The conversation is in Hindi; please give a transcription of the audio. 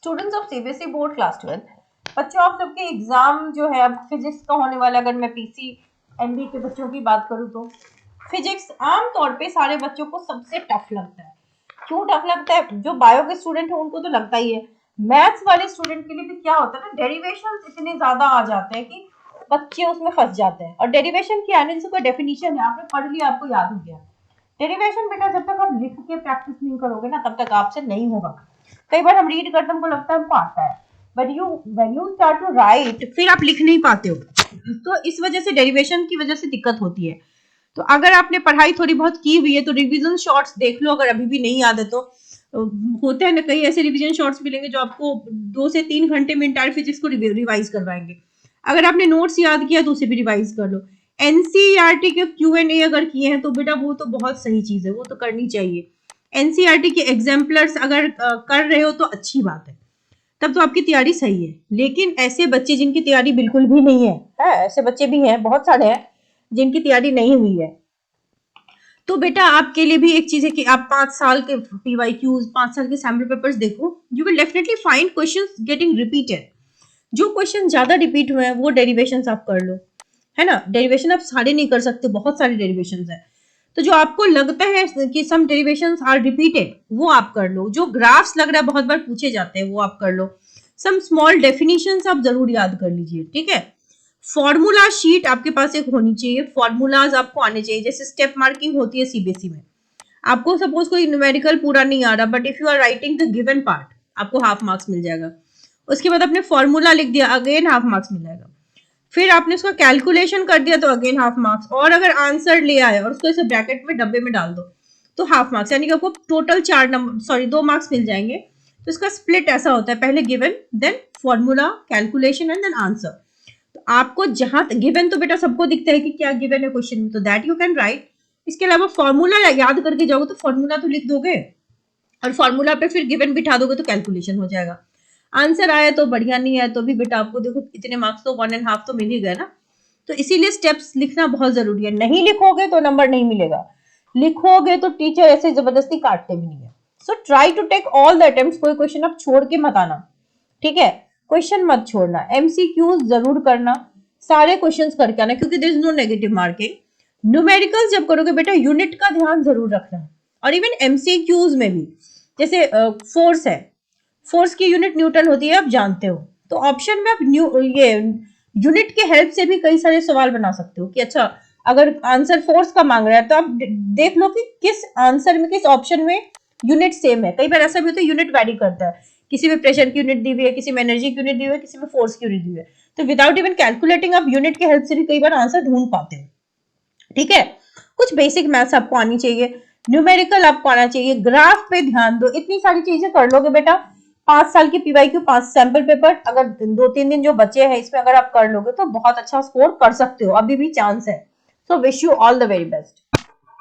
Students of CBSE board class 12, बच्चों आप सबके एग्जाम जो है अब फिजिक्स का होने वाला, अगर मैं पीसी एमबी के बच्चों की बात करूं तो फिजिक्स आमतौर पे सारे बच्चों को सबसे टफ लगता है। क्यों टफ लगता है? जो बायो के स्टूडेंट है उनको तो लगता ही है, मैथ्स वाले स्टूडेंट के लिए भी क्या होता है ना, डेरिवेशन इतने ज्यादा आ जाते हैं कि बच्चे उसमें फंस जाते हैं। और डेरिवेशन की आने से कोई डेफिनेशन है, आपने पढ़ लिया, आपको याद हो गया। डेरिवेशन बेटा जब तक आप लिख के प्रैक्टिस नहीं करोगे ना तब तक आपसे नहीं होगा। कई बार हम रीड करते हमको लगता है हमको आता है, but when you start to write फिर आप लिख नहीं पाते हो। तो इस वजह से डेरिवेशन की वजह से दिक्कत होती है। तो अगर आपने पढ़ाई थोड़ी बहुत की हुई है तो रिवीजन शॉर्ट्स देख लो, अगर अभी भी नहीं याद है तो। होते हैं ना कई ऐसे रिवीजन शॉर्ट्स मिलेंगे जो आपको 2 से 3 घंटे में इंटायर फिजिक्स को रिवाइज करवाएंगे। अगर आपने नोट्स याद किया तो उसे भी रिवाइज कर लो। एनसीईआरटी के Q&A अगर किए हैं तो बेटा वो तो बहुत सही चीज है, वो तो करनी चाहिए। एनसीईआरटी के एग्जाम्पलर्स अगर कर रहे हो तो अच्छी बात है, तब तो आपकी तैयारी सही है। लेकिन ऐसे बच्चे जिनकी तैयारी बिल्कुल भी नहीं है, ऐसे बच्चे भी हैं, बहुत सारे हैं जिनकी तैयारी नहीं हुई है, तो बेटा आपके लिए भी एक चीज है कि आप 5 साल के PYQs, 5 साल के सैम्पल पेपर्स देखो। You will definitely find questions getting repeated. जो क्वेश्चन ज्यादा रिपीट हुए हैं वो डेरिवेशंस आप कर लो, है ना। डेरिवेशन आप सारे नहीं कर सकते, बहुत सारे डेरिवेशंस हैं। तो जो आपको लगता है कि सम डेरिवेशंस आर रिपीटेड वो आप कर लो। जो ग्राफ्स लग रहा है बहुत बार पूछे जाते हैं वो आप कर लो। सम स्मॉल डेफिनेशंस आप जरूर याद कर लीजिए, ठीक है। फॉर्मूला शीट आपके पास एक होनी चाहिए, फॉर्मूलाज आपको आने चाहिए। जैसे स्टेप मार्किंग होती है सीबीएसई में, आपको सपोज कोई न्यूमेरिकल पूरा नहीं आ रहा, but if you are writing the given part आपको हाफ मार्क्स मिल जाएगा। उसके बाद आपने फॉर्मूला लिख दिया, अगेन हाफ मार्क्स मिल जाएगा। फिर आपने उसका कैलकुलेशन कर दिया तो अगेन हाफ मार्क्स। और अगर आंसर ले आए और उसको ऐसे ब्रैकेट में डब्बे में डाल दो तो हाफ मार्क्स, यानी कि आपको टोटल 2 मार्क्स मिल जाएंगे। तो इसका स्प्लिट ऐसा होता है, पहले given, then formula, calculation and then answer. तो आपको जहां गिवन तो बेटा सबको दिखता है कि क्या गिवन है क्वेश्चन में, तो दैट यू कैन राइट। इसके अलावा फॉर्मूला याद करके जाओगे तो फॉर्मूला तो लिख दोगे, और फॉर्मूला पे फिर गिवन बिठा दोगे तो कैलकुलेशन हो जाएगा। आंसर आया तो बढ़िया, नहीं आया तो भी बेटा आपको देखो इतने मार्क्स तो 1.5 तो मिल ही गए ना। तो इसीलिए स्टेप्स लिखना बहुत जरूरी है। नहीं लिखोगे तो नंबर नहीं मिलेगा, लिखोगे तो टीचर ऐसे जबरदस्ती काटते भी नहीं है। So try to take all the attempts, कोई क्वेश्चन आप छोड़ के मत आना, ठीक है। क्वेश्चन मत छोड़ना, एमसीक्यूज जरूर करना, सारे क्वेश्चंस करके आना, क्योंकि there is no negative marking. Numericals जब करोगे बेटा यूनिट का ध्यान जरूर रखना, और इवन एमसीक्यूज में भी। जैसे फोर्स है, फोर्स की यूनिट न्यूटन होती है, आप जानते हो। तो ऑप्शन में आप ये यूनिट के हेल्प से भी कई सारे सवाल बना सकते हो कि अच्छा अगर आंसर फोर्स का मांग रहा है तो आप देख लो कि किस आंसर में, किस ऑप्शन में यूनिट सेम है। कई बार ऐसा भी होता है यूनिट वैरी करता है, किसी में प्रेशर की यूनिट दी हुई है, किसी में एनर्जी की यूनिट दी हुई है, किसी में फोर्स की यूनिट दी हुई है। तो विदाउट इवन कैलकुलेटिंग आप यूनिट के हेल्प से भी कई बार आंसर ढूंढ पाते हो, ठीक है। कुछ बेसिक मैथ्स आपको आनी चाहिए, न्यूमेरिकल आपको आना चाहिए, ग्राफ पे ध्यान दो। इतनी सारी चीजें कर लोगे बेटा, 5 साल की PYQ, 5 सैंपल पेपर, अगर 2-3 दिन जो बचे हैं इसमें अगर आप कर लोगे तो बहुत अच्छा स्कोर कर सकते हो, अभी भी चांस है। So wish you all the very best.